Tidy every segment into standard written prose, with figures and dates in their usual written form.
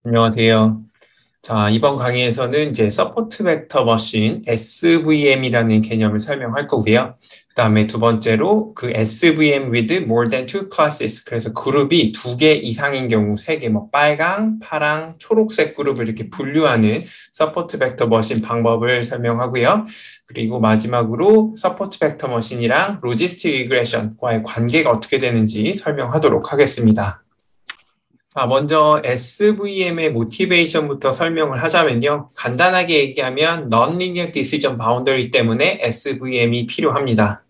안녕하세요. 자, 이번 강의에서는 이제 서포트 벡터 머신 SVM이라는 개념을 설명할 거고요. 그다음에 두 번째로 그 SVM with more than two classes. 그래서 그룹이 두 개 이상인 경우 세 개, 뭐 빨강, 파랑, 초록색 그룹을 이렇게 분류하는 서포트 벡터 머신 방법을 설명하고요. 그리고 마지막으로 서포트 벡터 머신이랑 로지스틱 리그레션과의 관계가 어떻게 되는지 설명하도록 하겠습니다. 자, 먼저 SVM의 모티베이션부터 설명을 하자면요. 간단하게 얘기하면 Non-Linear Decision Boundary 때문에 SVM이 필요합니다.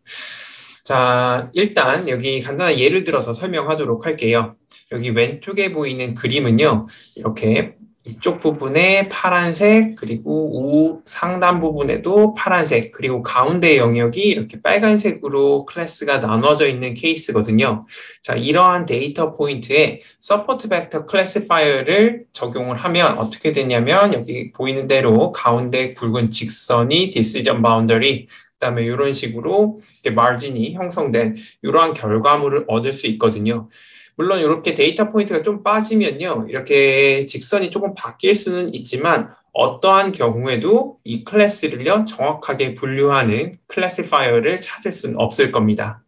자, 일단 여기 간단한 예를 들어서 설명하도록 할게요. 여기 왼쪽에 보이는 그림은요. 이렇게 이쪽 부분에 파란색, 그리고 상단 부분에도 파란색, 그리고 가운데 영역이 이렇게 빨간색으로 클래스가 나눠져 있는 케이스거든요. 자, 이러한 데이터 포인트에 서포트 벡터 클래시파이어를 적용을 하면 어떻게 되냐면 여기 보이는 대로 가운데 굵은 직선이 디시전 바운더리, 그다음에 이런 식으로 마진이 형성된 이러한 결과물을 얻을 수 있거든요. 물론 이렇게 데이터 포인트가 좀 빠지면요, 이렇게 직선이 조금 바뀔 수는 있지만 어떠한 경우에도 이 클래스를요 정확하게 분류하는 클래시파이어를 찾을 수는 없을 겁니다.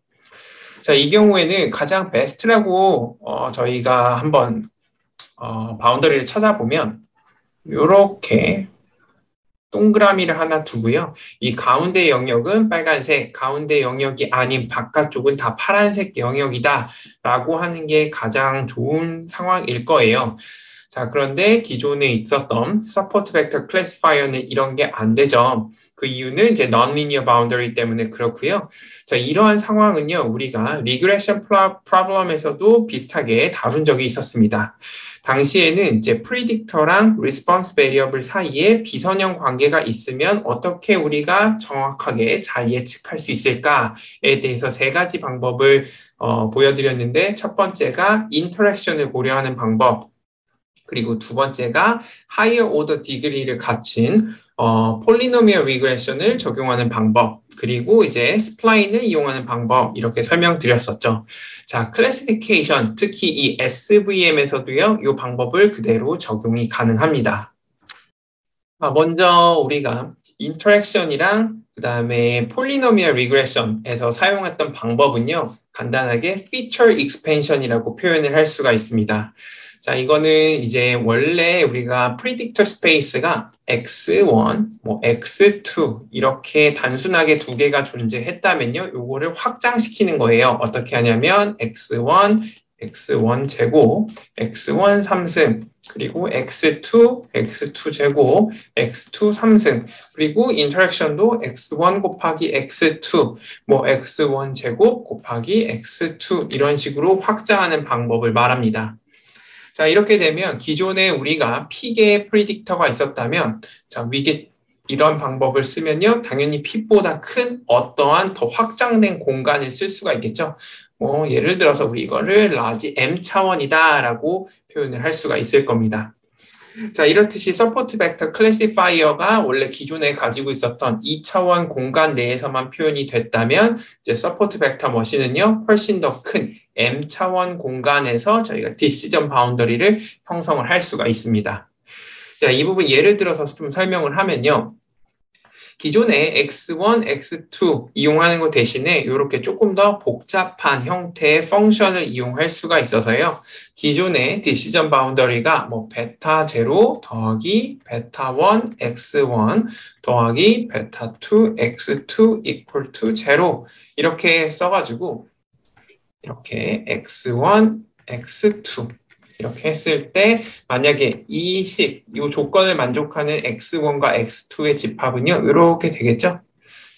자, 이 경우에는 가장 베스트라고 저희가 한번 바운더리를 찾아보면 이렇게 동그라미를 하나 두고요. 이 가운데 영역은 빨간색, 가운데 영역이 아닌 바깥쪽은 다 파란색 영역이다 라고 하는 게 가장 좋은 상황일 거예요. 자, 그런데 기존에 있었던 서포트 벡터 클래시파이어는 이런 게 안 되죠. 그 이유는 이제 non-linear boundary 때문에 그렇고요. 자, 이러한 상황은요, 우리가 리그레션 프로블럼에서도 비슷하게 다룬 적이 있었습니다. 당시에는 이제 프리딕터랑 리스폰스 베리어블 사이에 비선형 관계가 있으면 어떻게 우리가 정확하게 잘 예측할 수 있을까에 대해서 세 가지 방법을 보여드렸는데, 첫 번째가 인터랙션을 고려하는 방법, 그리고 두 번째가 higher order degree를 갖춘 폴리노미얼 리그레션을 적용하는 방법, 그리고 이제 스플라인을 이용하는 방법, 이렇게 설명드렸었죠. 자, 클래시피케이션, 특히 이 SVM에서도요, 이 방법을 그대로 적용이 가능합니다. 먼저 우리가 인터랙션이랑 그 다음에 폴리노미얼 리그레션에서 사용했던 방법은요, 간단하게 feature expansion이라고 표현을 할 수가 있습니다. 자, 이거는 이제 원래 우리가 predictor space가 x1, 뭐 x2 이렇게 단순하게 두 개가 존재했다면요, 요거를 확장시키는 거예요. 어떻게 하냐면 x1, x1 제곱, x1 3승, 그리고 x2, x2 제곱, x2 3승, 그리고 인터랙션도 x1 곱하기 x2, 뭐 x1 제곱 곱하기 x2 이런 식으로 확장하는 방법을 말합니다. 자, 이렇게 되면 기존에 우리가 P개의 프리딕터가 있었다면, 자, 위계 이런 방법을 쓰면요, 당연히 P보다 큰 어떠한 더 확장된 공간을 쓸 수가 있겠죠. 예를 들어서 우리 이거를 라지 M 차원이다라고 표현을 할 수가 있을 겁니다. 자, 이렇듯이 서포트 벡터 클래시파이어가 원래 기존에 가지고 있었던 2차원 공간 내에서만 표현이 됐다면 이제 서포트 벡터 머신은요, 훨씬 더 큰 M차원 공간에서 저희가 디시전 바운더리를 형성을 할 수가 있습니다. 자, 이 부분 예를 들어서 좀 설명을 하면요. 기존에 x1, x2 이용하는 것 대신에 이렇게 조금 더 복잡한 형태의 펑션을 이용할 수가 있어서요. 기존의 디시전 바운더리가 뭐 베타 0 더하기 베타 1 x1 더하기 베타 2 x2 equal to 0 이렇게 써가지고 이렇게 x1, x2 이렇게 했을 때 만약에 이 조건을 만족하는 x1과 x2의 집합은요, 이렇게 되겠죠.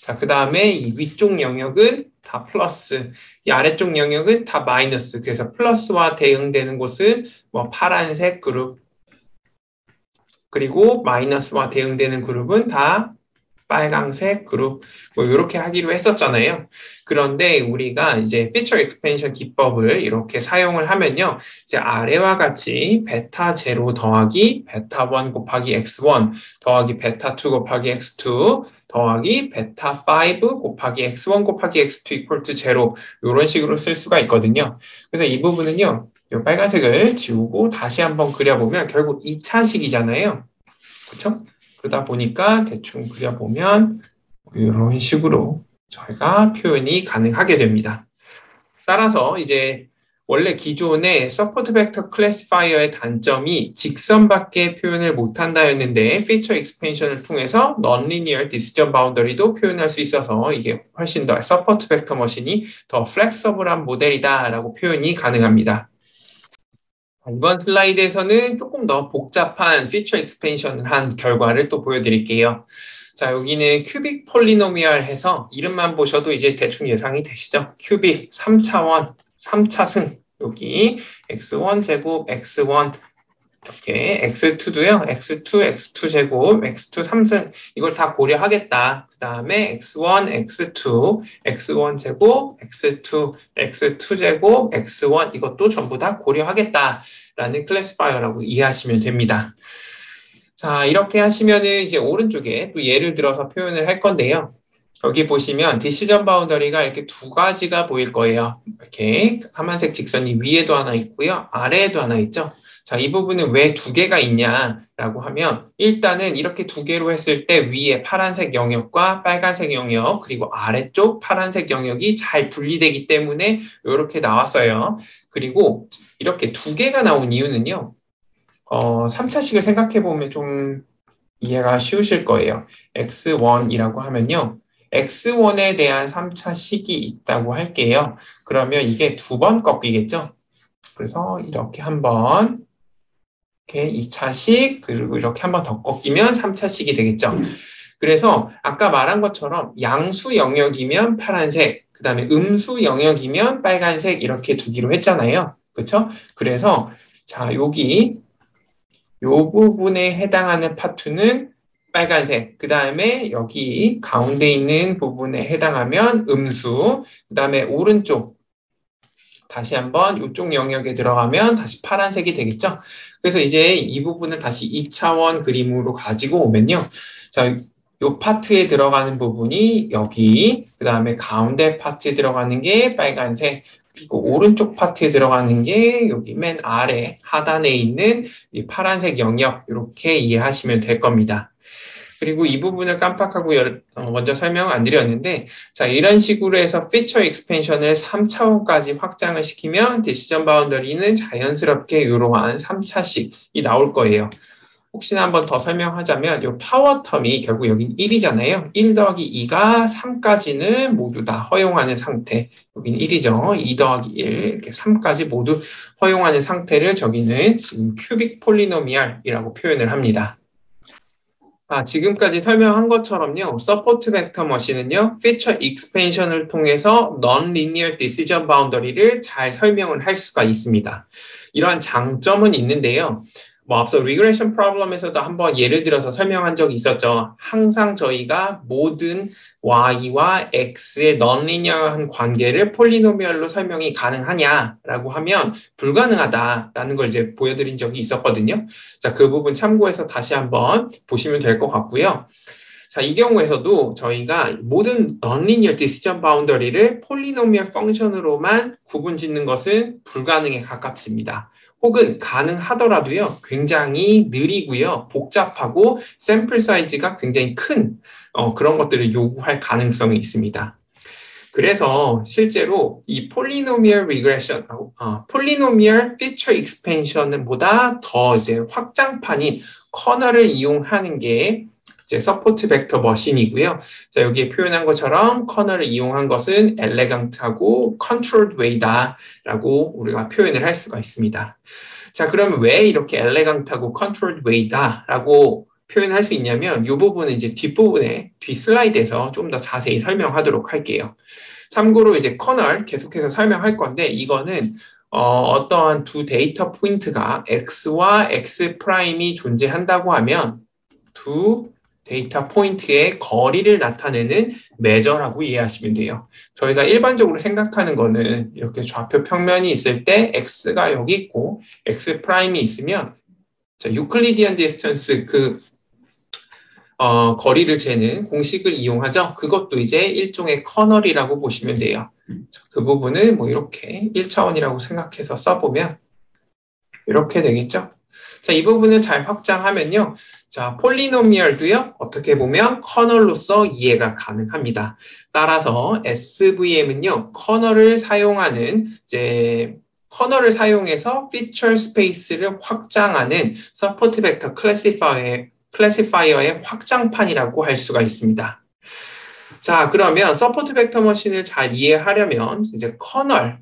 자, 그 다음에 이 위쪽 영역은 다 플러스, 이 아래쪽 영역은 다 마이너스. 그래서 플러스와 대응되는 곳은 뭐 파란색 그룹, 그리고 마이너스와 대응되는 그룹은 다 빨강색 그룹, 뭐 이렇게 하기로 했었잖아요. 그런데 우리가 이제 feature expansion 기법을 이렇게 사용을 하면요, 이제 아래와 같이 베타 0 더하기 베타 1 곱하기 x1 더하기 베타 2 곱하기 x2 더하기 베타 5 곱하기 x1 곱하기 x2 equal to 0 이런 식으로 쓸 수가 있거든요. 그래서 이 부분은요, 이 빨간색을 지우고 다시 한번 그려보면 결국 2차식이잖아요. 그렇죠? 그러다 보니까 대충 그려보면 이런 식으로 저희가 표현이 가능하게 됩니다. 따라서 이제 원래 기존의 서포트 벡터 클래시파이어의 단점이 직선밖에 표현을 못한다였는데 피처 익스펜션을 통해서 non-linear decision boundary도 표현할 수 있어서 이게 훨씬 더 서포트 벡터 머신이 더 플렉서블한 모델이다라고 표현이 가능합니다. 이번 슬라이드에서는 조금 더 복잡한 피처 익스펜션을 한 결과를 또 보여드릴게요. 자, 여기는 큐빅 폴리노미얼 해서 이름만 보셔도 이제 대충 예상이 되시죠? 큐빅 3차원, 3차승 여기 x1 제곱, x1 이렇게 x2도요. x2, x2 제곱, x2 3승 이걸 다 고려하겠다. 그 다음에 x1, x2, x1 제곱, x2, x2 제곱, x1 이것도 전부 다 고려하겠다라는 클래시파이어라고 이해하시면 됩니다. 자, 이렇게 하시면은 이제 오른쪽에 또 예를 들어서 표현을 할 건데요. 여기 보시면 디시전 바운더리가 이렇게 두 가지가 보일 거예요. 이렇게 까만색 직선이 위에도 하나 있고요. 아래에도 하나 있죠. 자, 이 부분은 왜 두 개가 있냐라고 하면 일단은 이렇게 두 개로 했을 때 위에 파란색 영역과 빨간색 영역 그리고 아래쪽 파란색 영역이 잘 분리되기 때문에 이렇게 나왔어요. 그리고 이렇게 두 개가 나온 이유는요. 3차식을 생각해 보면 좀 이해가 쉬우실 거예요. x1이라고 하면요. x1에 대한 3차식이 있다고 할게요. 그러면 이게 두 번 꺾이겠죠? 그래서 이렇게 한번 이렇게 2차식 그리고 이렇게 한번 더 꺾이면 3차식이 되겠죠. 그래서 아까 말한 것처럼 양수 영역이면 파란색, 그 다음에 음수 영역이면 빨간색 이렇게 두기로 했잖아요. 그렇죠? 그래서 자 여기 요 부분에 해당하는 파트는 빨간색, 그 다음에 여기 가운데 있는 부분에 해당하면 음수, 그 다음에 오른쪽 다시 한번 이쪽 영역에 들어가면 다시 파란색이 되겠죠. 그래서 이제 이 부분을 다시 2차원 그림으로 가지고 오면요. 자, 요 파트에 들어가는 부분이 여기, 그 다음에 가운데 파트에 들어가는 게 빨간색, 그리고 오른쪽 파트에 들어가는 게 여기 맨 아래 하단에 있는 이 파란색 영역 이렇게 이해하시면 될 겁니다. 그리고 이 부분을 깜빡하고 먼저 설명 안 드렸는데 자 이런 식으로 해서 피처 익스펜션을 3차원까지 확장을 시키면 디시전 바운더리는 자연스럽게 이러한 3차식이 나올 거예요. 혹시나 한번 더 설명하자면 이 파워 텀이 결국 여긴 1이잖아요. 1 더하기 2가 3까지는 모두 다 허용하는 상태. 여기는 1이죠. 2 더하기 1 이렇게 3까지 모두 허용하는 상태를 저기는 지금 큐빅 폴리노미얼이라고 표현을 합니다. 지금까지 설명한 것처럼요. 서포트 벡터 머신은요. 피처 익스펜션을 통해서 non-linear decision boundary를 잘 설명을 할 수가 있습니다. 이러한 장점은 있는데요. 앞서 리그레션 프로블럼에서도 한번 예를 들어서 설명한 적이 있었죠. 항상 저희가 모든 y와 x의 non-linear한 관계를 폴리노미얼로 설명이 가능하냐라고 하면 불가능하다라는 걸 이제 보여드린 적이 있었거든요. 자, 그 부분 참고해서 다시 한번 보시면 될 것 같고요. 자, 이 경우에서도 저희가 모든 non-linear decision boundary를 폴리노미얼 펑션으로만 구분 짓는 것은 불가능에 가깝습니다. 혹은 가능하더라도요, 굉장히 느리고요, 복잡하고 샘플 사이즈가 굉장히 큰 그런 것들을 요구할 가능성이 있습니다. 그래서 실제로 이 폴리노미얼 리그레션, 폴리노미얼 피처 익스펜션은 보다 더 이제 확장판인 커널을 이용하는 게 이제 서포트 벡터 머신이고요. 자, 여기에 표현한 것처럼 커널을 이용한 것은 엘레강트하고 컨트롤드 웨이다라고 우리가 표현을 할 수가 있습니다. 자, 그러면 왜 이렇게 엘레강트하고 컨트롤드 웨이다라고 표현할 수 있냐면 이 부분은 이제 뒷부분에 뒷 슬라이드에서 좀 더 자세히 설명하도록 할게요. 참고로 이제 커널 계속해서 설명할 건데 이거는 어떠한 두 데이터 포인트가 x와 x 프라임이 존재한다고 하면 두 데이터 포인트의 거리를 나타내는 매저라고 이해하시면 돼요. 저희가 일반적으로 생각하는 거는 이렇게 좌표 평면이 있을 때 x가 여기 있고 x 프라임이 있으면 유클리디언 디스턴스 거리를 재는 공식을 이용하죠. 그것도 이제 일종의 커널이라고 보시면 돼요. 그 부분을 뭐 이렇게 1차원이라고 생각해서 써보면 이렇게 되겠죠. 자, 이 부분을 잘 확장하면요. 자, 폴리노미얼도요, 어떻게 보면 커널로서 이해가 가능합니다. 따라서 SVM은요, 커널을 사용해서 피처 스페이스를 확장하는 서포트 벡터 클래시파이어의 확장판이라고 할 수가 있습니다. 자, 그러면 서포트 벡터 머신을 잘 이해하려면 이제 커널을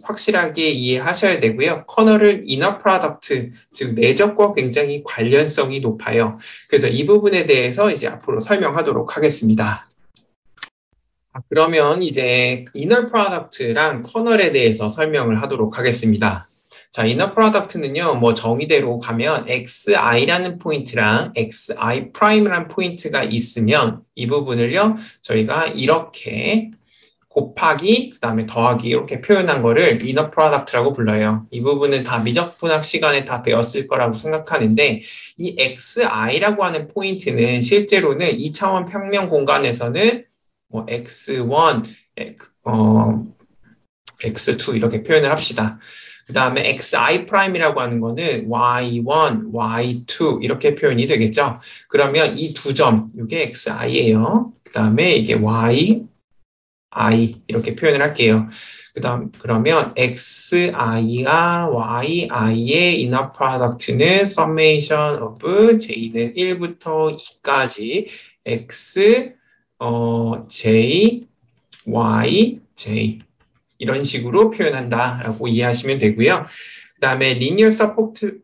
확실하게 이해하셔야 되고요. 커널은 이너 프로덕트, 즉 내적과 굉장히 관련성이 높아요. 그래서 이 부분에 대해서 이제 앞으로 설명하도록 하겠습니다. 그러면 이제 이너 프로덕트랑 커널에 대해서 설명을 하도록 하겠습니다. 자, 이너 프로덕트는요, 뭐 정의대로 가면 xi라는 포인트랑 xi'라는 포인트가 있으면 이 부분을요, 저희가 이렇게 곱하기, 그 다음에 더하기 이렇게 표현한 거를 이너 프로덕트라고 불러요. 이 부분은 다 미적분학 시간에 다 배웠을 거라고 생각하는데 이 xi라고 하는 포인트는 실제로는 2차원 평면 공간에서는 뭐 x1, x2 이렇게 표현을 합시다. 그 다음에 xi'이라고 하는 거는 y1, y2 이렇게 표현이 되겠죠. 그러면 이 두 점, 이게 xi예요. 그 다음에 이게 y, i 이렇게 표현을 할게요. 그러면 xii와 yi의 inner product는 summation of j는 1부터 2까지 x, j, y, j 이런 식으로 표현한다라고 이해하시면 되고요. 그 다음에 linear support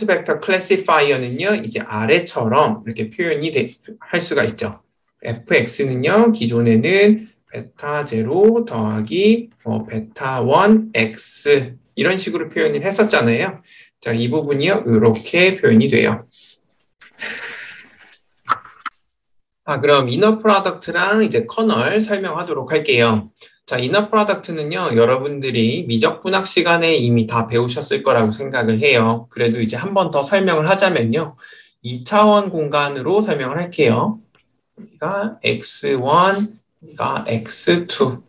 vector classifier는요, 이제 아래처럼 이렇게 표현이 할 수가 있죠. fx는요, 기존에는 베타 0 더하기 베타 1 x 이런 식으로 표현을 했었잖아요. 자, 이 부분이요, 이렇게 표현이 돼요. 그럼 이너 프로덕트랑 이제 커널 설명하도록 할게요. 자, 이너 프로덕트는요, 여러분들이 미적분학 시간에 이미 다 배우셨을 거라고 생각을 해요. 그래도 이제 한 번 더 설명을 하자면요. 2차원 공간으로 설명을 할게요. 여기가 x1, 여기가 x2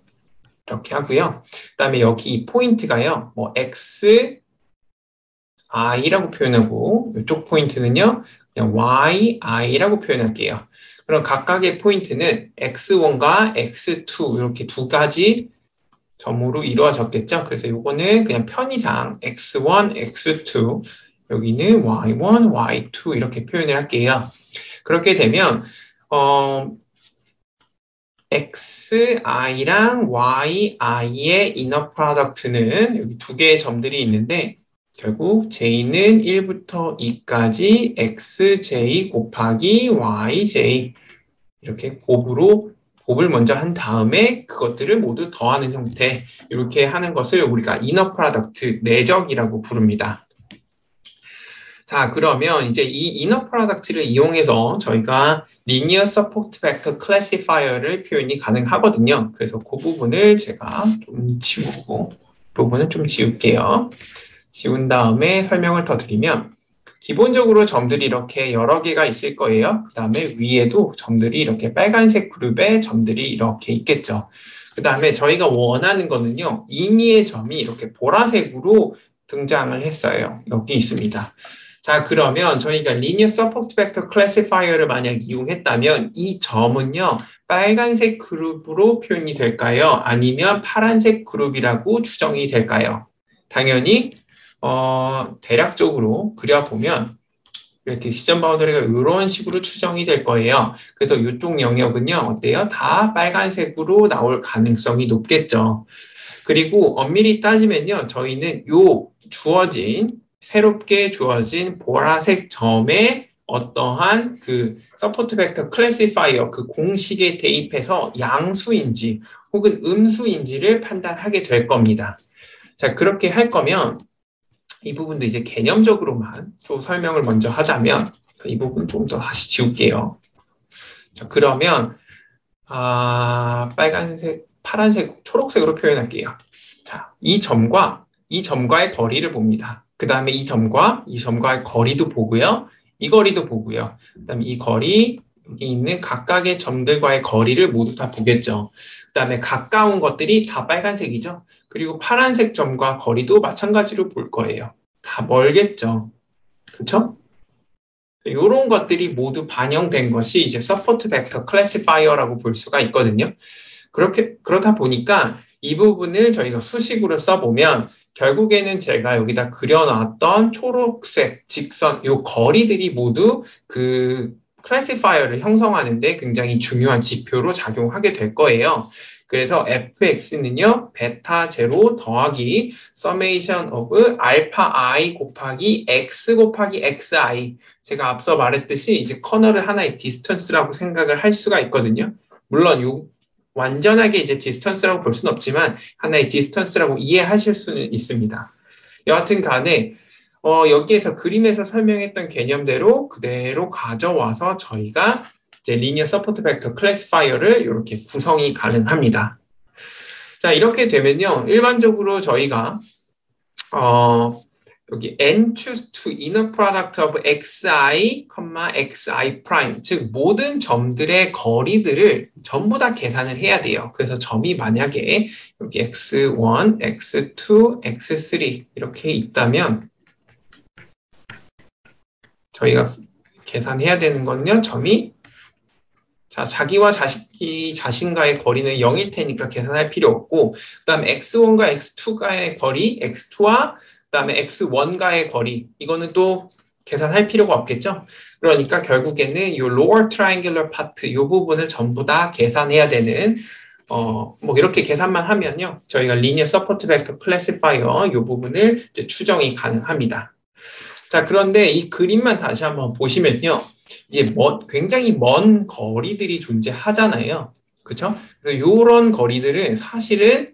이렇게 하고요. 그 다음에 여기 이 포인트가요, 뭐 xi라고 표현하고 이쪽 포인트는요, 그냥 yi라고 표현할게요. 그럼 각각의 포인트는 x1과 x2 이렇게 두 가지 점으로 이루어졌겠죠. 그래서 이거는 그냥 편의상 x1, x2 여기는 y1, y2 이렇게 표현을 할게요. 그렇게 되면 xi랑 yi의 이너 프로덕트는 여기 두 개의 점들이 있는데 결국 j는 1부터 2까지 xj 곱하기 yj 이렇게 곱을 먼저 한 다음에 그것들을 모두 더하는 형태 이렇게 하는 것을 우리가 이너 프로덕트, 내적이라고 부릅니다. 자, 그러면 이제 이 이너 프로덕트를 이용해서 저희가 linear support vector classifier를 표현이 가능하거든요. 그래서 그 부분을 제가 좀 지우고 부분은 좀 지울게요. 지운 다음에 설명을 더 드리면 기본적으로 점들이 이렇게 여러 개가 있을 거예요. 그 다음에 위에도 점들이 이렇게 빨간색 그룹의 점들이 이렇게 있겠죠. 그 다음에 저희가 원하는 거는요. 임의의 점이 이렇게 보라색으로 등장을 했어요. 여기 있습니다. 자, 그러면 저희가 linear support vector classifier를 만약 이용했다면 이 점은요. 빨간색 그룹으로 표현이 될까요? 아니면 파란색 그룹이라고 추정이 될까요? 당연히 대략적으로 그려보면 이렇게 시점 바운더리가 이런 식으로 추정이 될 거예요. 그래서 이쪽 영역은요, 어때요? 다 빨간색으로 나올 가능성이 높겠죠. 그리고 엄밀히 따지면요, 저희는 새롭게 주어진 보라색 점에 어떠한 그 서포트 벡터 클래시파이어 그 공식에 대입해서 양수인지 혹은 음수인지를 판단하게 될 겁니다. 자, 그렇게 할 거면 이 부분도 이제 개념적으로만 또 설명을 먼저 하자면 이 부분 좀 더 다시 지울게요. 자, 그러면 빨간색, 파란색, 초록색으로 표현할게요. 자, 이 점과의 거리를 봅니다. 그 다음에 이 점과의 거리도 보고요. 이 거리도 보고요. 그 다음에 이 거리, 여기 있는 각각의 점들과의 거리를 모두 다 보겠죠. 그 다음에 가까운 것들이 다 빨간색이죠. 그리고 파란색 점과 거리도 마찬가지로 볼 거예요. 다 멀겠죠. 그렇죠? 이런 것들이 모두 반영된 것이 이제 서포트 벡터 클래시파이어라고 볼 수가 있거든요. 그렇다 보니까 이 부분을 저희가 수식으로 써보면 결국에는 제가 여기다 그려놨던 초록색 직선, 요 거리들이 모두 그 클래시파이어를 형성하는데 굉장히 중요한 지표로 작용하게 될 거예요. 그래서 fx는요, 베타 제로 더하기 summation of 알파 i 곱하기 x 곱하기 xi. 제가 앞서 말했듯이 이제 커널을 하나의 디스턴스라고 생각을 할 수가 있거든요. 물론 완전하게 이제 디스턴스라고 볼 수는 없지만 하나의 디스턴스라고 이해하실 수는 있습니다. 여하튼 간에 여기에서 그림에서 설명했던 개념대로 그대로 가져와서 저희가 이제 리니어 서포트 벡터 클래시파이어를 이렇게 구성이 가능합니다. 자, 이렇게 되면요. 일반적으로 저희가 여기 n choose to inner product of xi, xi prime, 즉 모든 점들의 거리들을 전부 다 계산을 해야 돼요. 그래서 점이 만약에 여기 x1, x2, x3 이렇게 있다면 저희가 계산해야 되는 건요. 점이 자기와 자신과의 거리는 0일 테니까 계산할 필요 없고 그 다음에 x1과 x2가의 거리, x2와 그 다음에 x1과의 거리 이거는 또 계산할 필요가 없겠죠. 그러니까 결국에는 이 lower triangular part 이 부분을 전부 다 계산해야 되는 뭐 이렇게 계산만 하면요. 저희가 linear support vector classifier 이 부분을 이제 추정이 가능합니다. 자, 그런데 이 그림만 다시 한번 보시면요. 이제 굉장히 먼 거리들이 존재하잖아요. 그렇죠? 그래서 이런 거리들은 사실은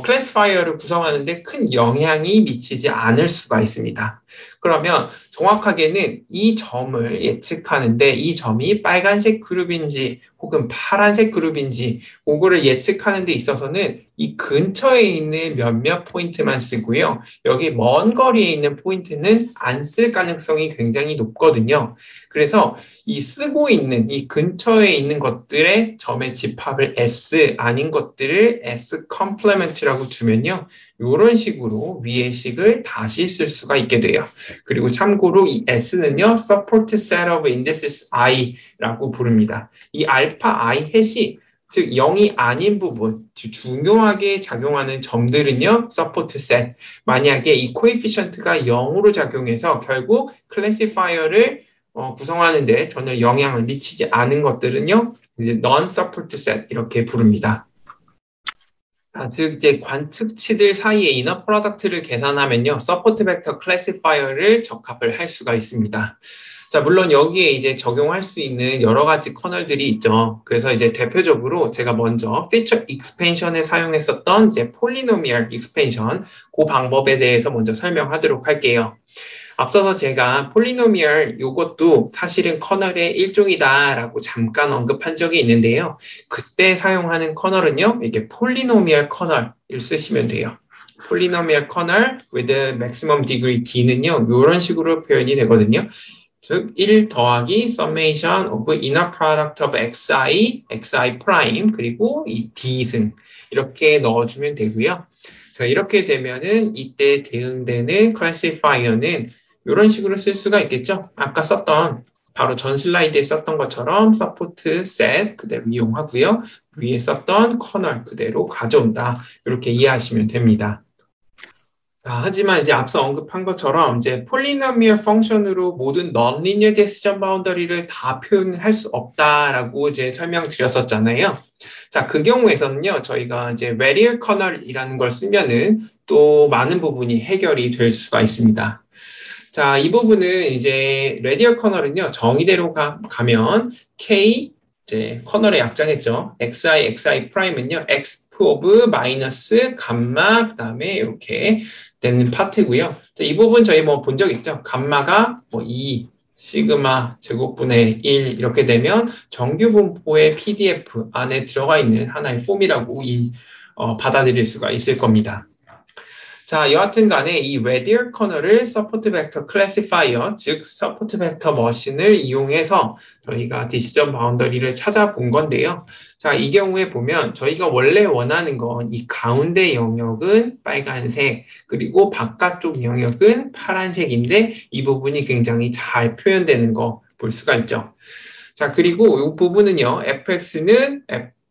클래시파이어를 구성하는데 큰 영향이 미치지 않을 수가 있습니다. 그러면 정확하게는 이 점을 예측하는데 이 점이 빨간색 그룹인지 혹은 파란색 그룹인지 그거를 예측하는 데 있어서는 이 근처에 있는 몇몇 포인트만 쓰고요. 여기 먼 거리에 있는 포인트는 안 쓸 가능성이 굉장히 높거든요. 그래서 이 쓰고 있는 이 근처에 있는 것들의 점의 집합을 S 아닌 것들을 S 컴플레먼트라고 두면요. 이런 식으로 위의 식을 다시 쓸 수가 있게 돼요. 그리고 참고로 이 S는요. Support Set of Indices I라고 부릅니다. 이 알파 I 햇이 즉 0이 아닌 부분, 중요하게 작용하는 점들은요. Support Set. 만약에 이 코에피션트가 0으로 작용해서 결국 클래시파이어를 구성하는데 전혀 영향을 미치지 않은 것들은요. 이제 Non-Support Set 이렇게 부릅니다. 즉 이제 관측치들 사이의 이너 프로덕트를 계산하면요. 서포트 벡터 클래시파이어를 적합을 할 수가 있습니다. 자, 물론 여기에 이제 적용할 수 있는 여러 가지 커널들이 있죠. 그래서 이제 대표적으로 제가 먼저 피처 익스펜션에 사용했었던 이제 폴리노미얼 익스펜션 그 방법에 대해서 먼저 설명하도록 할게요. 앞서서 제가 폴리노미얼 이것도 사실은 커널의 일종이다라고 잠깐 언급한 적이 있는데요. 그때 사용하는 커널은요. 이게 폴리노미얼 커널을 쓰시면 돼요. 폴리노미얼 커널 with maximum degree d는요. 이런 식으로 표현이 되거든요. 즉, 1 더하기 summation of inner product of xi, xi prime 그리고 이 d승 이렇게 넣어주면 되고요. 자, 이렇게 되면은 이때 대응되는 클래시파이어는 이런 식으로 쓸 수가 있겠죠. 아까 썼던 바로 전 슬라이드에 썼던 것처럼 서포트 셋 그대로 이용하고요. 위에 썼던 커널 그대로 가져온다. 이렇게 이해하시면 됩니다. 자, 하지만 이제 앞서 언급한 것처럼 이제 폴리노미얼 펑션으로 모든 non-linear decision boundary를 다 표현할 수 없다라고 이제 설명드렸었잖아요. 자, 그 경우에서는요, 저희가 이제 radial kernel이라는 걸 쓰면은 또 많은 부분이 해결이 될 수가 있습니다. 자, 이 부분은 이제 radial kernel은요, 정의대로 가면 K 이제 커널의 약자겠죠. xi 프라임은요, x 오브 마이너스 감마 그다음에 이렇게 되는 파트고요. 이 부분 저희 뭐 본 적 있죠. 감마가 뭐 2 시그마 제곱분의 1 이렇게 되면 정규 분포의 PDF 안에 들어가 있는 하나의 폼이라고 받아들일 수가 있을 겁니다. 자, 여하튼 간에 이 radial 커널을 서포트 벡터 클래시파이어, 즉 서포트 벡터 머신을 이용해서 저희가 디시전 바운더리를 찾아본 건데요. 자, 이 경우에 보면 저희가 원래 원하는 건 이 가운데 영역은 빨간색, 그리고 바깥쪽 영역은 파란색인데 이 부분이 굉장히 잘 표현되는 거 볼 수가 있죠. 자, 그리고 이 부분은요, fx는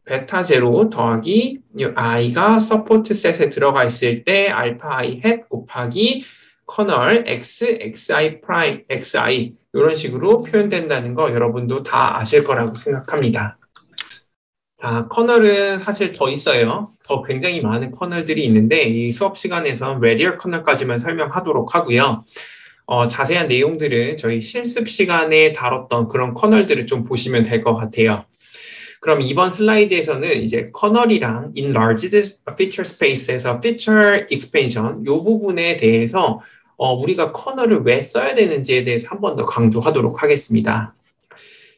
베타 제로 더하기 i가 서포트 셋에 들어가 있을 때 알파 i 햇 곱하기 커널 x, xi 프라임, xi 이런 식으로 표현된다는 거 여러분도 다 아실 거라고 생각합니다. 자, 커널은 사실 더 있어요. 더 굉장히 많은 커널들이 있는데 이 수업 시간에선 radial 커널까지만 설명하도록 하고요. 자세한 내용들은 저희 실습 시간에 다뤘던 그런 커널들을 좀 보시면 될 것 같아요. 그럼 이번 슬라이드에서는 이제 커널이랑 enlarged feature space에서 feature expansion 이 부분에 대해서 우리가 커널을 왜 써야 되는지에 대해서 한 번 더 강조하도록 하겠습니다.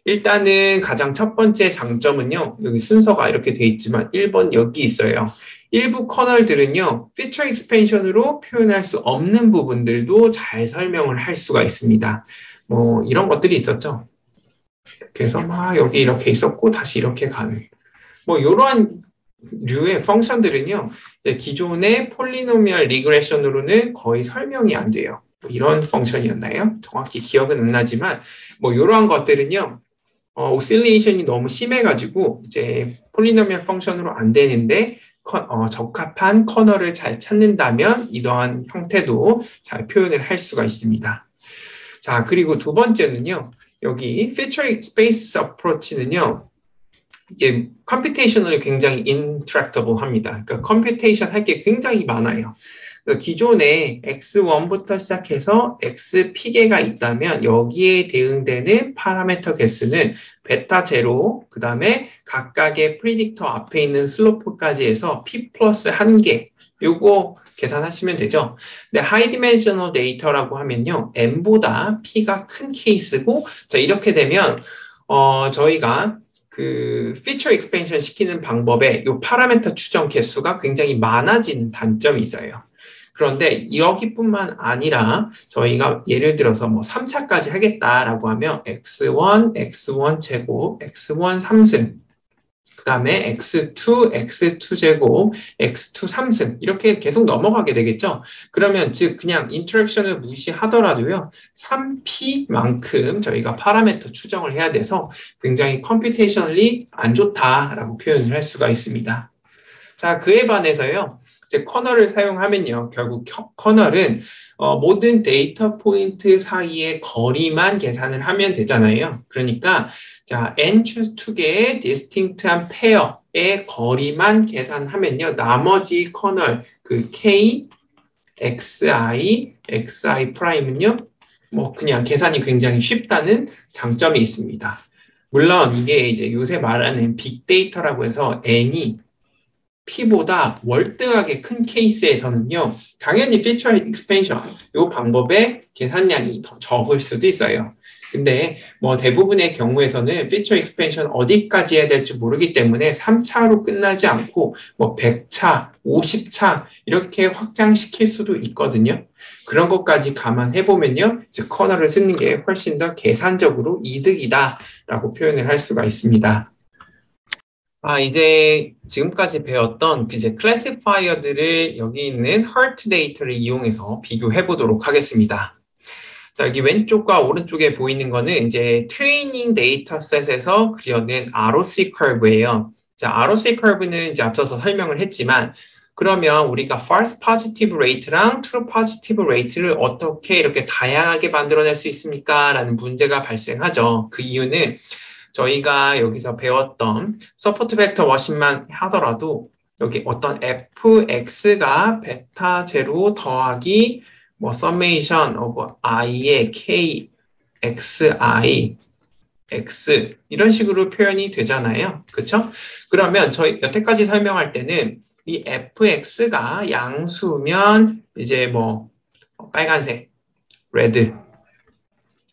일단은 가장 첫 번째 장점은요. 여기 순서가 이렇게 돼 있지만 1번 여기 있어요. 일부 커널들은요. feature expansion으로 표현할 수 없는 부분들도 잘 설명을 할 수가 있습니다. 뭐 이런 것들이 있었죠. 그래서 막 여기 이렇게 있었고 다시 이렇게 가는 뭐 이러한 류의 펑션들은요 기존의 폴리노미얼 리그레션으로는 거의 설명이 안 돼요. 뭐 이런 펑션이었나요? 정확히 기억은 안 나지만 뭐 이러한 것들은요 오실레이션이 너무 심해가지고 이제 폴리노미얼 펑션으로 안 되는데 적합한 커널을 잘 찾는다면 이러한 형태도 잘 표현을 할 수가 있습니다. 자, 그리고 두 번째는요. 여기 feature space approach는요. 이게 컴퓨테이션을 굉장히 인트랙터블 합니다. 그러니까 컴퓨테이션 할 게 굉장히 많아요. 그러니까 기존에 x1부터 시작해서 xp개가 있다면 여기에 대응되는 파라미터 개수는 베타 제로, 그 다음에 각각의 프리딕터 앞에 있는 슬로프까지 해서 p 플러스 1개 요거 계산하시면 되죠. 근데 하이 디멘셔널 데이터라고 하면요. n보다 p가 큰 케이스고 자 이렇게 되면 저희가 그 피처 익스펜션 시키는 방법에 이 파라미터 추정 개수가 굉장히 많아지는 단점이 있어요. 그런데 여기뿐만 아니라 저희가 예를 들어서 뭐 3차까지 하겠다라고 하면 x1 제곱, x1 3승, 그 다음에 x2 제곱, x2 3승 이렇게 계속 넘어가게 되겠죠. 그러면 즉 그냥 인터랙션을 무시하더라도요. 3p만큼 저희가 파라미터 추정을 해야 돼서 굉장히 컴퓨테이셔널리 안 좋다라고 표현을 할 수가 있습니다. 자, 그에 반해서요. 이제 커널을 사용하면요. 결국 커널은 모든 데이터 포인트 사이의 거리만 계산을 하면 되잖아요. 그러니까 자, n-2개의 디스팅트한 페어의 거리만 계산하면요. 나머지 커널 그 k, xi, xi 프라임은요. 뭐 그냥 계산이 굉장히 쉽다는 장점이 있습니다. 물론 이게 이제 요새 말하는 빅데이터라고 해서 n이 P보다 월등하게 큰 케이스에서는요. 당연히 피처 익스펜션 이 방법의 계산량이 더 적을 수도 있어요. 근데 뭐 대부분의 경우에서는 피처 익스펜션 어디까지 해야 될지 모르기 때문에 3차로 끝나지 않고 뭐 100차, 50차 이렇게 확장시킬 수도 있거든요. 그런 것까지 감안해 보면요. 즉 커널을 쓰는 게 훨씬 더 계산적으로 이득이다라고 표현을 할 수가 있습니다. 이제 지금까지 배웠던 이제 클래시파이어들을 여기 있는 HERT 데이터를 이용해서 비교해 보도록 하겠습니다. 자, 여기 왼쪽과 오른쪽에 보이는 거는 이제 트레이닝 데이터셋에서 그려낸 ROC 커브예요. 자, ROC 커브는 이제 앞서서 설명을 했지만 그러면 우리가 false positive rate랑 true positive rate를 어떻게 이렇게 다양하게 만들어낼 수 있습니까? 라는 문제가 발생하죠. 그 이유는 저희가 여기서 배웠던 서포트 벡터 머신만 하더라도 여기 어떤 fx가 베타 제로 더하기 뭐 서메이션 오브 i의 k xi x 이런 식으로 표현이 되잖아요. 그렇죠? 그러면 저희 여태까지 설명할 때는 이 fx가 양수면 이제 뭐 빨간색 레드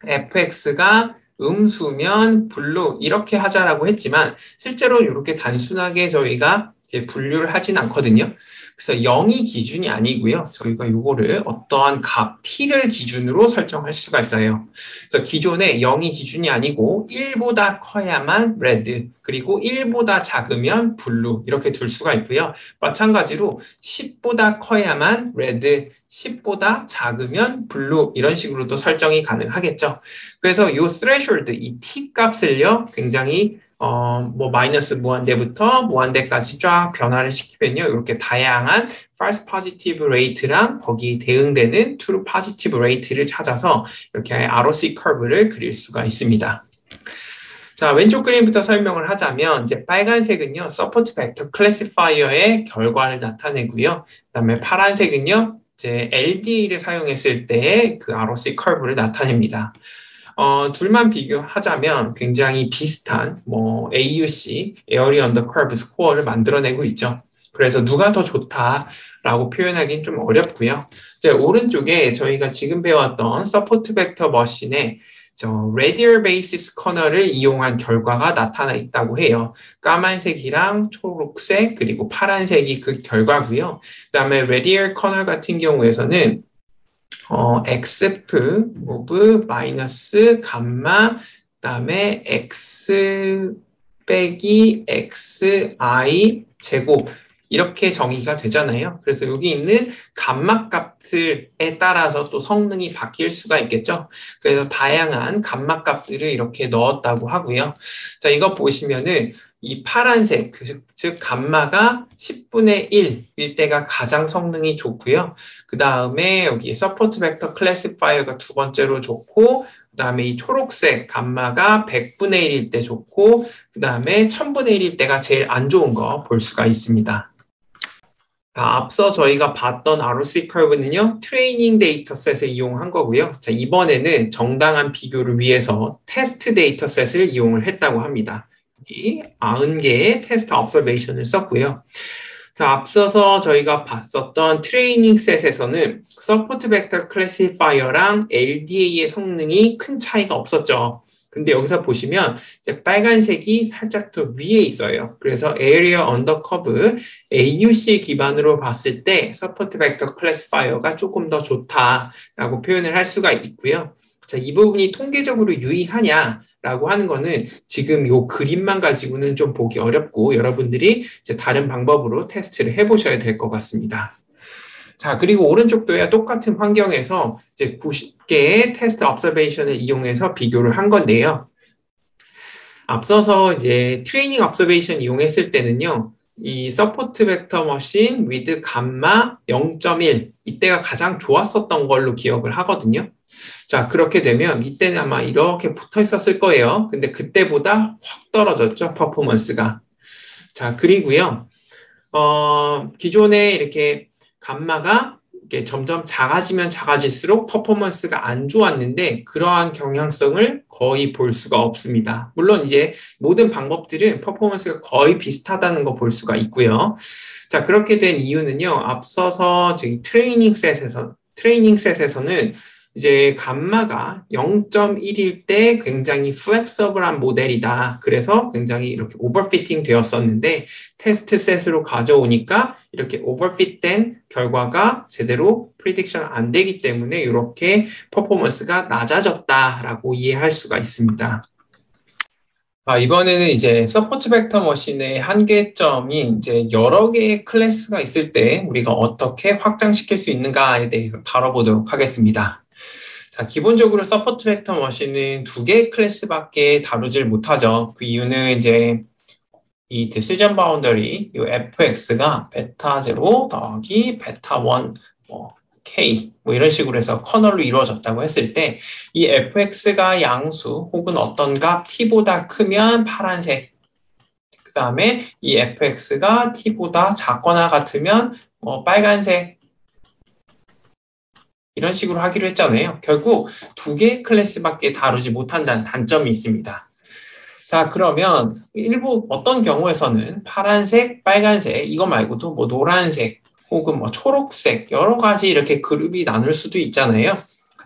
fx가 음수면 블루 이렇게 하자라고 했지만 실제로 이렇게 단순하게 저희가 이제 분류를 하진 않거든요. 그래서 0이 기준이 아니고요. 저희가 이거를 어떠한 값 t를 기준으로 설정할 수가 있어요. 그래서 기존에 0이 기준이 아니고 1보다 커야만 red, 그리고 1보다 작으면 blue 이렇게 둘 수가 있고요. 마찬가지로 10보다 커야만 red, 10보다 작으면 blue 이런 식으로도 설정이 가능하겠죠. 그래서 이 threshold, 이 t 값을요, 굉장히 뭐 마이너스 무한대부터 무한대까지 쫙 변화를 시키면요, 이렇게 다양한 false positive rate랑 거기 대응되는 true positive rate를 찾아서 이렇게 ROC 커브를 그릴 수가 있습니다. 자, 왼쪽 그림부터 설명을 하자면 이제 빨간색은요, 서포트 벡터 클래시파이어의 결과를 나타내고요. 그다음에 파란색은요, 이제 LDA를 사용했을 때의 그 ROC 커브를 나타냅니다. 둘만 비교하자면 굉장히 비슷한 뭐 AUC, Area Under Curve 스코어를 만들어내고 있죠. 그래서 누가 더 좋다라고 표현하기는 좀 어렵고요. 이제 오른쪽에 저희가 지금 배웠던 서포트 벡터 머신의 radial basis 커널을 이용한 결과가 나타나 있다고 해요. 까만색이랑 초록색 그리고 파란색이 그 결과고요. 그다음에 radial 커널 같은 경우에서는 xf move 마이너스 감마 그다음에 x 빼기 xi 제곱 이렇게 정의가 되잖아요. 그래서 여기 있는 감마 값들에 따라서 또 성능이 바뀔 수가 있겠죠. 그래서 다양한 감마 값들을 이렇게 넣었다고 하고요. 자, 이거 보시면은 이 파란색, 즉 감마가 10분의 1일 때가 가장 성능이 좋고요. 그 다음에 여기 서포트 벡터 클래시파이어가 두 번째로 좋고, 그 다음에 이 초록색 감마가 100분의 1일 때 좋고, 그 다음에 1000분의 1일 때가 제일 안 좋은 거 볼 수가 있습니다. 앞서 저희가 봤던 ROC 커브는요, 트레이닝 데이터셋을 이용한 거고요. 자, 이번에는 정당한 비교를 위해서 테스트 데이터셋을 이용을 했다고 합니다. 여기 90개의 테스트 observation을 썼고요. 자, 앞서서 저희가 봤었던 트레이닝 셋에서는 서포트 벡터 클래시파이어랑 LDA의 성능이 큰 차이가 없었죠. 근데 여기서 보시면 이제 빨간색이 살짝 더 위에 있어요. 그래서 Area Under Curve AUC 기반으로 봤을 때 서포트 벡터 클래시파이어가 조금 더 좋다라고 표현을 할 수가 있고요. 자, 이 부분이 통계적으로 유의하냐라고 하는 거는 지금 이 그림만 가지고는 좀 보기 어렵고 여러분들이 이제 다른 방법으로 테스트를 해보셔야 될 것 같습니다. 자, 그리고 오른쪽도야 똑같은 환경에서 이제 90개의 테스트 observation을 이용해서 비교를 한 건데요. 앞서서 이제 트레이닝 observation 이용했을 때는요, 이 서포트 벡터 머신 with 감마 0.1 이때가 가장 좋았었던 걸로 기억을 하거든요. 자, 그렇게 되면 이때는 아마 이렇게 붙어 있었을 거예요. 근데 그때보다 확 떨어졌죠, 퍼포먼스가. 자, 그리고요, 기존에 이렇게 감마가 이렇게 점점 작아지면 작아질수록 퍼포먼스가 안 좋았는데 그러한 경향성을 거의 볼 수가 없습니다. 물론 이제 모든 방법들은 퍼포먼스가 거의 비슷하다는 거 볼 수가 있고요. 자, 그렇게 된 이유는요. 앞서서 트레이닝 셋에서는 이제 감마가 0.1일 때 굉장히 플렉서블한 모델이다. 그래서 굉장히 이렇게 오버피팅 되었었는데 테스트 셋으로 가져오니까 이렇게 오버핏된 결과가 제대로 프리딕션 안 되기 때문에 이렇게 퍼포먼스가 낮아졌다라고 이해할 수가 있습니다. 이번에는 이제 서포트 벡터 머신의 한계점이 이제 여러 개의 클래스가 있을 때 우리가 어떻게 확장시킬 수 있는가에 대해서 다뤄보도록 하겠습니다. 자, 기본적으로 서포트 벡터 머신은 두 개의 클래스밖에 다루질 못하죠. 그 이유는 이제 이 decision boundary, 이 fx가 베타 0 더하기 베타 1, k 이런 식으로 해서 커널로 이루어졌다고 했을 때 이 fx가 양수 혹은 어떤 값 t보다 크면 파란색, 그 다음에 이 fx가 t보다 작거나 같으면 빨간색 이런 식으로 하기로 했잖아요. 결국 두 개의 클래스밖에 다루지 못한다는 단점이 있습니다. 자, 그러면 일부 어떤 경우에서는 파란색, 빨간색 이거 말고도 뭐 노란색 혹은 뭐 초록색 여러 가지 이렇게 그룹이 나눌 수도 있잖아요.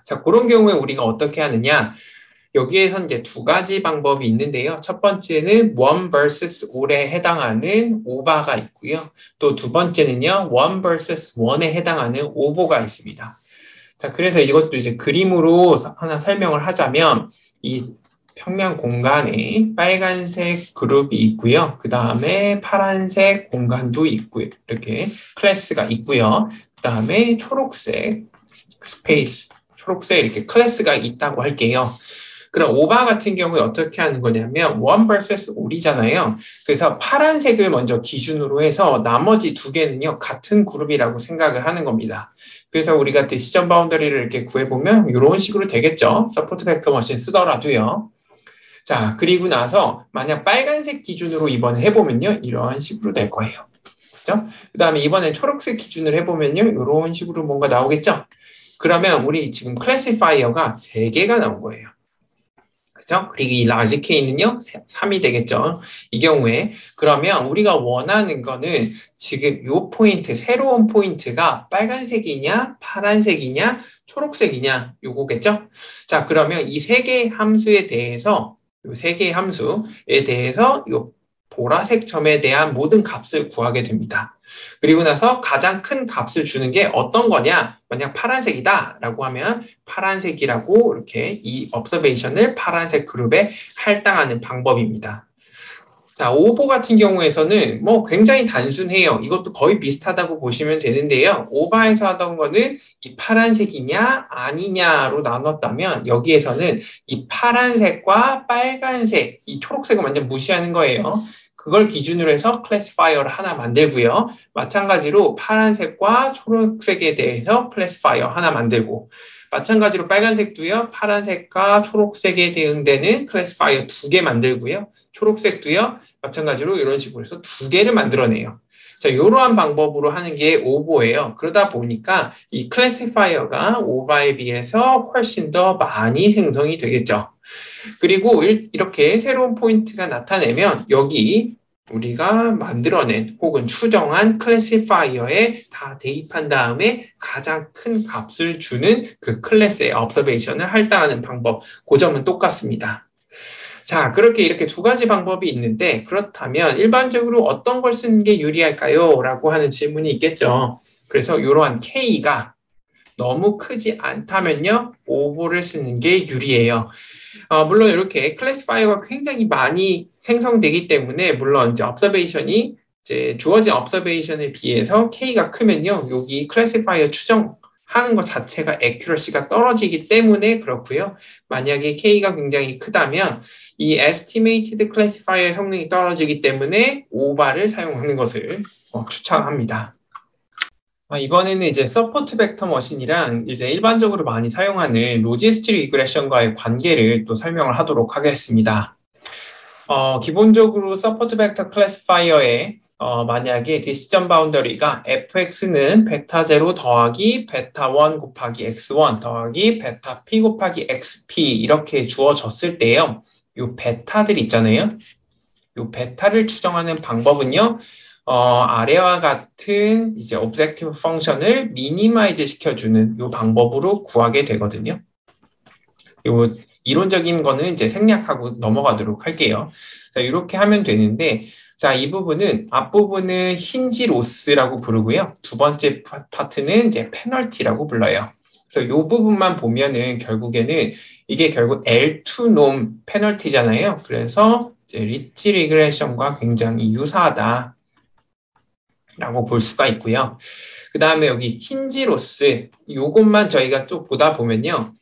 자, 그런 경우에 우리가 어떻게 하느냐? 여기에서 이제 두 가지 방법이 있는데요. 첫 번째는 one vs all에 해당하는 오바가 있고요. 또 두 번째는요, one vs one에 해당하는 오보가 있습니다. 자, 그래서 이것도 이제 그림으로 하나 설명을 하자면, 이 평면 공간에 빨간색 그룹이 있고요. 그 다음에 파란색 공간도 있고요. 이렇게 클래스가 있고요. 그 다음에 초록색 스페이스, 초록색 이렇게 클래스가 있다고 할게요. 그럼 오바 같은 경우에 어떻게 하는 거냐면 one vs all이잖아요. 그래서 파란색을 먼저 기준으로 해서 나머지 두 개는요 같은 그룹이라고 생각을 하는 겁니다. 그래서 우리가 decision boundary를 이렇게 구해보면 이런 식으로 되겠죠. 서포트 벡터 머신 쓰더라도요. 자, 그리고 나서 만약 빨간색 기준으로 이번에 해보면요 이런 식으로 될 거예요. 그렇죠? 그 다음에 이번에 초록색 기준으로 해보면요 이런 식으로 뭔가 나오겠죠. 그러면 우리 지금 클래시파이어가 3개가 나온 거예요. 그죠? 그리고 이 large K는요, 3이 되겠죠. 이 경우에. 그러면 우리가 원하는 거는 지금 이 포인트, 새로운 포인트가 빨간색이냐, 파란색이냐, 초록색이냐, 요거겠죠? 자, 그러면 이 3개의 함수에 대해서, 이 3개의 함수에 대해서 이 보라색 점에 대한 모든 값을 구하게 됩니다. 그리고 나서 가장 큰 값을 주는 게 어떤 거냐? 만약 파란색이다 라고 하면 파란색이라고 이렇게 이 observation을 파란색 그룹에 할당하는 방법입니다. 자, 오보 같은 경우에서는 뭐 굉장히 단순해요. 이것도 거의 비슷하다고 보시면 되는데요. 오바에서 하던 거는 이 파란색이냐 아니냐로 나눴다면 여기에서는 이 파란색과 빨간색, 이 초록색을 완전 무시하는 거예요. 그걸 기준으로 해서 클래시파이어를 하나 만들고요. 마찬가지로 파란색과 초록색에 대해서 클래시파이어 하나 만들고 마찬가지로 빨간색도요. 파란색과 초록색에 대응되는 클래시파이어 2개 만들고요. 초록색도요. 마찬가지로 이런 식으로 해서 2개를 만들어내요. 자, 이러한 방법으로 하는 게 오보예요. 그러다 보니까 이 클래시파이어가 오바에 비해서 훨씬 더 많이 생성이 되겠죠. 그리고 이렇게 새로운 포인트가 나타내면 여기 우리가 만들어낸 혹은 추정한 클래시파이어에 다 대입한 다음에 가장 큰 값을 주는 그 클래스의 observation을 할당하는 방법, 그 점은 똑같습니다. 자, 그렇게 이렇게 두 가지 방법이 있는데 그렇다면 일반적으로 어떤 걸 쓰는 게 유리할까요? 라고 하는 질문이 있겠죠. 그래서 이러한 K가 너무 크지 않다면요, 오보를 쓰는 게 유리해요. 물론 이렇게 클래시파이어가 굉장히 많이 생성되기 때문에 물론 이제 observation이 이제 주어진 observation에 비해서 K가 크면요, 여기 클래시파이어 추정하는 것 자체가 accuracy가 떨어지기 때문에 그렇고요. 만약에 K가 굉장히 크다면 이 estimated classifier의 성능이 떨어지기 때문에 오바를 사용하는 것을 추천합니다. 이번에는 이제 서포트 벡터 머신이랑 이제 일반적으로 많이 사용하는 로지스틱 리그레션과의 관계를 또 설명을 하도록 하겠습니다. 기본적으로 서포트 벡터 클래시파이어에 만약에 decision boundary가 fx는 베타 0 더하기 베타 1 곱하기 x1 더하기 베타 p 곱하기 xp 이렇게 주어졌을 때요. 요 베타들 있잖아요. 요 베타를 추정하는 방법은요. 아래와 같은 이제 objective function을 미니마이즈 시켜주는 요 방법으로 구하게 되거든요. 요 이론적인 거는 이제 생략하고 넘어가도록 할게요. 자, 이렇게 하면 되는데, 자, 이 부분은 앞부분은 힌지 로스라고 부르고요. 두 번째 파트는 이제 페널티라고 불러요. 그래서 이 부분만 보면은 결국에는 이게 결국 L2 놈 페널티잖아요. 그래서 이제 리치 리그레션과 굉장히 유사하다. 라고 볼 수가 있고요. 그 다음에 여기 힌지 로스 요것만 저희가 또 보다 보면요.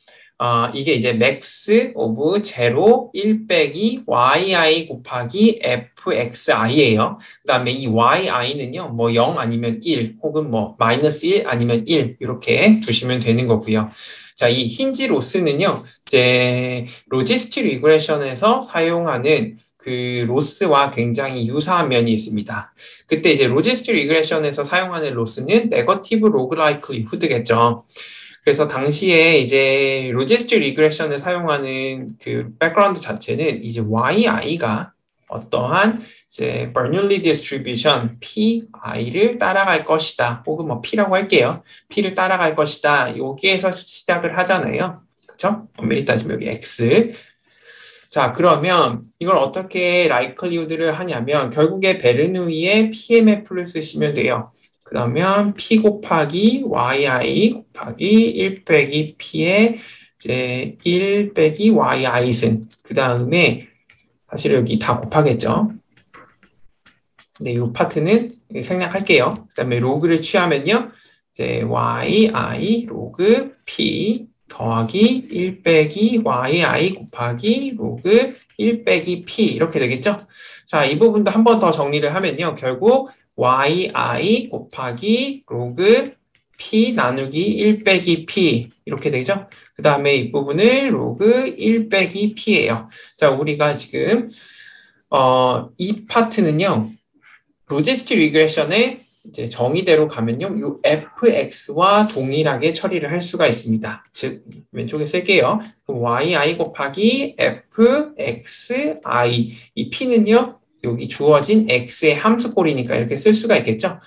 이게 이제 max of 0, 1 빼기 yi 곱하기 fxi예요. 그 다음에 이 yi는요. 뭐 0 아니면 1 혹은 뭐 마이너스 1 아니면 1 이렇게 두시면 되는 거고요. 자, 이 힌지 로스는요. 이제 로지스틱 리그레션에서 사용하는 그 로스와 굉장히 유사한 면이 있습니다. 그때 이제 로지스틱 리그레션에서 사용하는 로스는 네거티브 로그 라이클리후드겠죠. 그래서 당시에 이제 로지스틱 리그레션을 사용하는 그 백그라운드 자체는 이제 yi가 어떠한 이제 버뇰리 디스트리뷰션 pi를 따라갈 것이다. 혹은 뭐 p라고 할게요. p를 따라갈 것이다. 여기에서 시작을 하잖아요. 그렇죠? 엄밀히 따지면 여기 x 자, 그러면 이걸 어떻게 라이클리후드를 하냐면 결국에 베르누이의 PMF를 쓰시면 돼요. 그러면 P 곱하기 YI 곱하기 1 빼기 P의 이제 1 빼기 YI승. 그 다음에 사실 여기 다 곱하겠죠. 네, 이 파트는 생략할게요. 그 다음에 로그를 취하면요. 이제 yi 로그 p 더하기 1 빼기 yi 곱하기 로그 1 빼기 p 이렇게 되겠죠. 자, 이 부분도 한 번 더 정리를 하면요. 결국 yi 곱하기 로그 p 나누기 1 빼기 p 이렇게 되죠. 그 다음에 이 부분을 로그 1 빼기 p예요. 자, 우리가 지금 이 파트는요. 로지스틱 리그레션의 이제 정의대로 가면요, 이 fx와 동일하게 처리를 할 수가 있습니다. 즉 왼쪽에 쓸게요. yi 곱하기 fxi 이 p는요, 여기 주어진 x의 함수꼴이니까 이렇게 쓸 수가 있겠죠.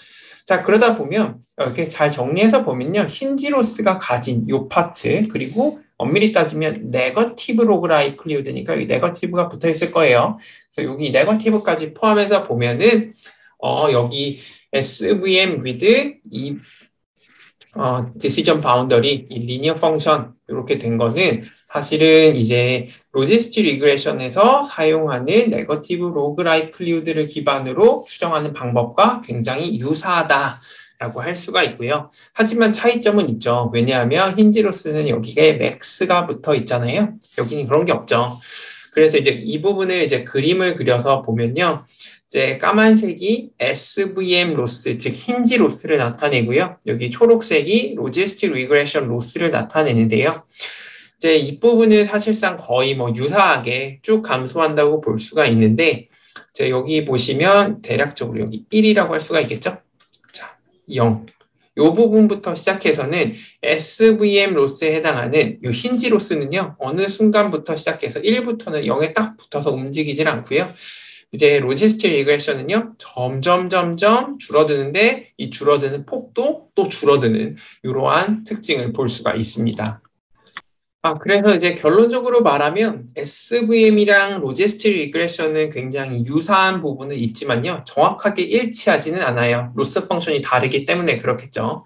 자, 그러다 보면 이렇게 잘 정리해서 보면요, 힌지로스가 가진 이 파트 그리고 엄밀히 따지면 네거티브 로그 라이클리후드니까 이 네거티브가 붙어 있을 거예요. 그래서 여기 네거티브까지 포함해서 보면은 여기 SVM with 이 decision boundary, 이 linear function 이렇게 된 것은 사실은 이제 로지스틱 리그레션에서 사용하는 네거티브 로그 라이클리후드를 기반으로 추정하는 방법과 굉장히 유사하다라고 할 수가 있고요. 하지만 차이점은 있죠. 왜냐하면 힌지로스는 여기에 맥스가 붙어 있잖아요. 여기는 그런 게 없죠. 그래서 이제 이 부분을 이제 그림을 그려서 보면요. 이제 까만색이 SVM 로스, 즉 힌지 로스를 나타내고요. 여기 초록색이 로지스틱 리그레션 로스를 나타내는데요. 이제 이 부분은 사실상 거의 뭐 유사하게 쭉 감소한다고 볼 수가 있는데, 이제 여기 보시면 대략적으로 여기 1이라고 할 수가 있겠죠? 자, 0. 이 부분부터 시작해서는 SVM 로스에 해당하는 이 힌지 로스는요, 어느 순간부터 시작해서 1부터는 0에 딱 붙어서 움직이질 않고요. 이제 로지스틱 리그레션은요, 점점 줄어드는데 이 줄어드는 폭도 또 줄어드는 이러한 특징을 볼 수가 있습니다. 그래서 이제 결론적으로 말하면 SVM이랑 로지스틱 리그레션은 굉장히 유사한 부분은 있지만요, 정확하게 일치하지는 않아요. 로스 펑션이 다르기 때문에 그렇겠죠.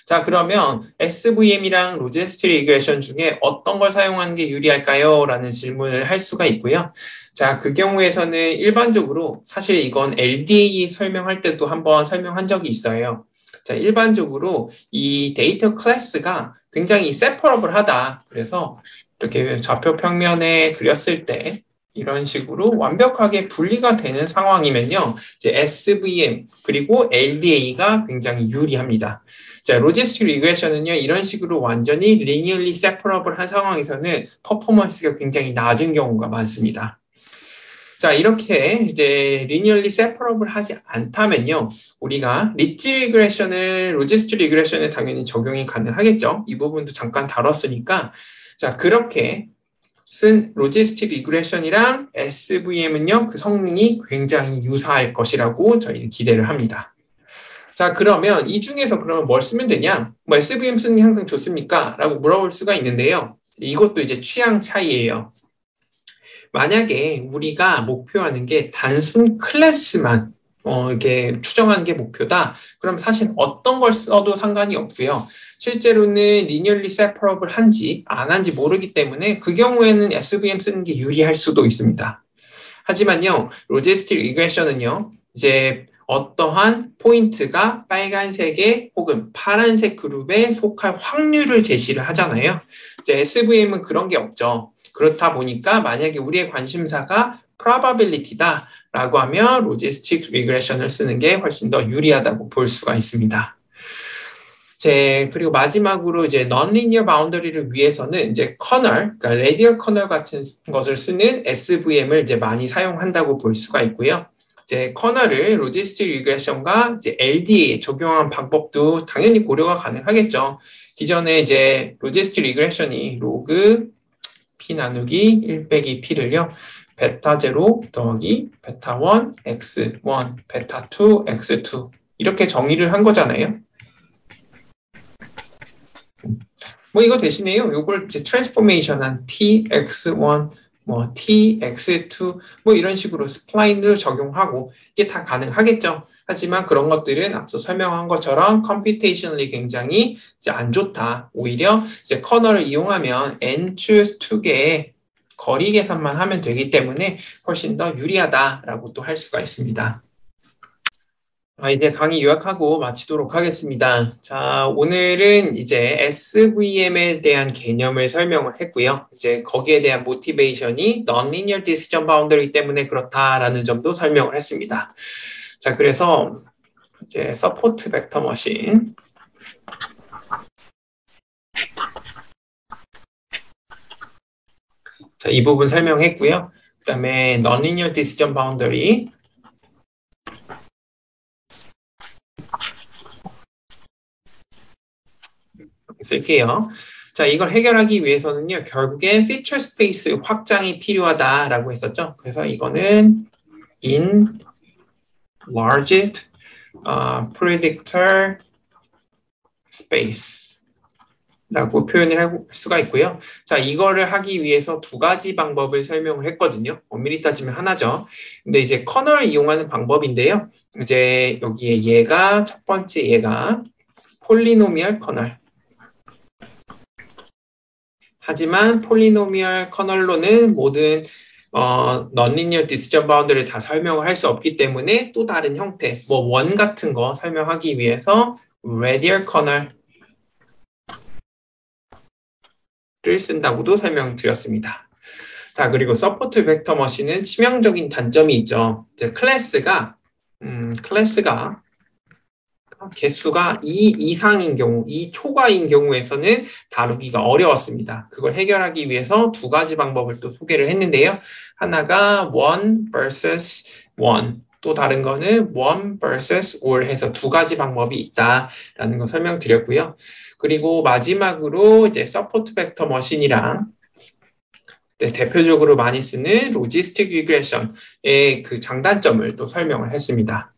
자, 그러면 SVM이랑 로지스틱 리그레션 중에 어떤 걸 사용하는 게 유리할까요? 라는 질문을 할 수가 있고요. 자, 그 경우에서는 일반적으로 사실 이건 LDA 설명할 때도 한번 설명한 적이 있어요. 자, 일반적으로 이 데이터 클래스가 굉장히 세퍼러블하다. 그래서 이렇게 좌표 평면에 그렸을 때 이런 식으로 완벽하게 분리가 되는 상황이면요, 이제 SVM 그리고 LDA가 굉장히 유리합니다. 자, 로지스틱 리그레션은요, 이런 식으로 완전히 linearly separable한 상황에서는 퍼포먼스가 굉장히 낮은 경우가 많습니다. 자, 이렇게 이제 linearly separable 하지 않다면요, 우리가 리치 리그레션을 로지스틱 리그레션에 당연히 적용이 가능하겠죠. 이 부분도 잠깐 다뤘으니까, 자, 그렇게 쓴 로지스틱 리그레션이랑 SVM은요, 그 성능이 굉장히 유사할 것이라고 저희는 기대를 합니다. 자, 그러면 이 중에서 그러면 뭘 쓰면 되냐? 뭐 SVM 쓰는 게 항상 좋습니까? 라고 물어볼 수가 있는데요. 이것도 이제 취향 차이예요. 만약에 우리가 목표하는 게 단순 클래스만 이렇게 추정하는 게 목표다. 그럼 사실 어떤 걸 써도 상관이 없고요. 실제로는 linearly separable 한지 안 한지 모르기 때문에 그 경우에는 SVM 쓰는 게 유리할 수도 있습니다. 하지만요, 로지스틱 리그레션은요, 이제 어떠한 포인트가 빨간색에 혹은 파란색 그룹에 속할 확률을 제시를 하잖아요. 이제 SVM은 그런 게 없죠. 그렇다 보니까 만약에 우리의 관심사가 probability다 라고 하면 로지스틱 리그레션을 쓰는 게 훨씬 더 유리하다고 볼 수가 있습니다. 그리고 마지막으로 이제 non-linear boundary를 위해서는 이제 커널, 그러니까 radial 커널 같은 것을 쓰는 SVM을 이제 많이 사용한다고 볼 수가 있고요. 이제 커널을 로지스틱 리그레션과 이제 LDA에 적용한 방법도 당연히 고려가 가능하겠죠. 기존에 이제 로지스틱 리그레션이 로그 P 나누기 1 빼기 P를요, 베타 0 더하기 베타 1 X1, 베타 2 X2 이렇게 정의를 한 거잖아요. 뭐 이거 대신에요, 요걸 이제 트랜스포메이션한 T, X1, 뭐 t, x2 뭐 이런 식으로 스플라인을 적용하고 이게 다 가능하겠죠. 하지만 그런 것들은 앞서 설명한 것처럼 컴퓨테이셔널이 굉장히 이제 안 좋다. 오히려 이제 커널을 이용하면 n choose 2개의 거리 계산만 하면 되기 때문에 훨씬 더 유리하다라고 또 할 수가 있습니다. 이제 강의 요약하고 마치도록 하겠습니다. 자, 오늘은 이제 SVM에 대한 개념을 설명을 했고요. 이제 거기에 대한 모티베이션이 Non-Linear Decision Boundary 때문에 그렇다라는 점도 설명을 했습니다. 자, 그래서 이제 Support Vector Machine. 자, 이 부분 설명했고요. 그 다음에 Non-Linear Decision Boundary. 쓸게요. 자, 이걸 해결하기 위해서는요, 결국엔 feature space 확장이 필요하다라고 했었죠. 그래서 이거는 enlarged predictor space 라고 표현을 할 수가 있고요. 자, 이거를 하기 위해서 두 가지 방법을 설명을 했거든요. 엄밀히 따지면 하나죠. 근데 이제 커널을 이용하는 방법인데요. 이제 여기에 얘가, 첫 번째 얘가 폴리노미얼 커널. 하지만 폴리노미얼 커널로는 모든 non-linear decision boundary를 다 설명을 할 수 없기 때문에 또 다른 형태, 뭐 원 같은 거 설명하기 위해서 radial 커널을 쓴다고도 설명드렸습니다. 자, 그리고 서포트 벡터 머신은 치명적인 단점이 있죠. 이제 클래스가 개수가 2 이상인 경우, 2 초과인 경우에서는 다루기가 어려웠습니다. 그걸 해결하기 위해서 두 가지 방법을 또 소개를 했는데요. 하나가 1 vs 1, 또 다른 거는 1 vs all 해서 두 가지 방법이 있다라는 거 설명드렸고요. 그리고 마지막으로 이제 서포트 벡터 머신이랑 대표적으로 많이 쓰는 로지스틱 리그레션의 그 장단점을 또 설명을 했습니다.